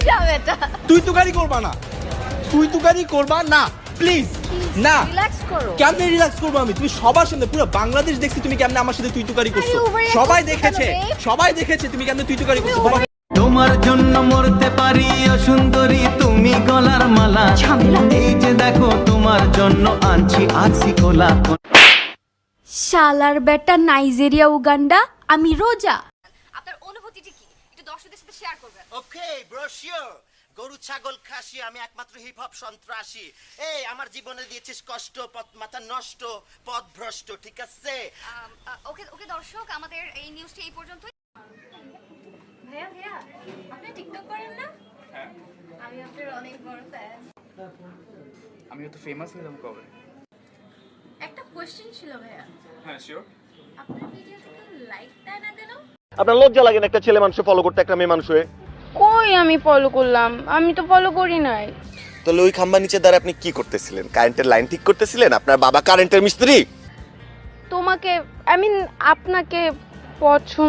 যা বেটা, তুই তুকারি করবা না, তুই তুকারি করবা না প্লিজ না। রিল্যাক্স করো। কেমনে রিল্যাক্স করবো আমি? তুমি সবার সামনে পুরো বাংলাদেশ দেখছি তুমি কেমনে আমার সাথে তুই তুকারি করছো। আরে overreact সবাই করছো দেখেছে, কেন রে? সবাই দেখেছে তুমি কেমনে তুই তুকারি করছো। তোমার তোমার জন্য মরতে পারি ও সুন্দরী তুমি গলার মালা। ঝামেলা। এই যে দেখো তোমার জন্য আনছি আছি কোলা। শালার বেটা নাইজেরিয়া উগান্ডা, আমি রোজা। আপনার অনুভূতিটি কি একটু দর্শকদের সাথে শেয়ার করবেন? Okay bro sure. গরু ছাগল খাসি, আমি একমাত্র হিপ হপ সন্ত্রাসী। এই আমার জীবনে দিয়েছিস কষ্ট, পথ মাথা নষ্ট, পথ ভ্রষ্ট, ঠিক আছে? ওকে ওকে দর্শক, আমাদের এই নিউজটি এই পর্যন্তই। ভাইয়া ভাইয়া, আপনি টিকটক করেন না? হ্যাঁ, আমি আপনার অনেক বড় ফ্যান। আমি তো ফেমাস হলাম কবে? একটা কোশ্চেন ছিল ভাইয়া, হ্যাঁ শিওর। আপনার ভিডিওতে কেউ লাইক দেয় না কেন? আপনার লজ্জা লাগে না একটা ছেলে মানুষ ফলো করতে, একটা মেয়ে মানুষ হয়ে? কই আমি ফলো করলাম? আমি তো ফলো করি নাই। তাহলে ওই খাম্বা নিচে দাঁড়া আপনি কি করতেছিলেন? কারেন্টের লাইন ঠিক করতেছিলেন? আপনার বাবা কারেন্টের মিস্ত্রি? তোমাকে, আই মিন আপনাকে পছন্দ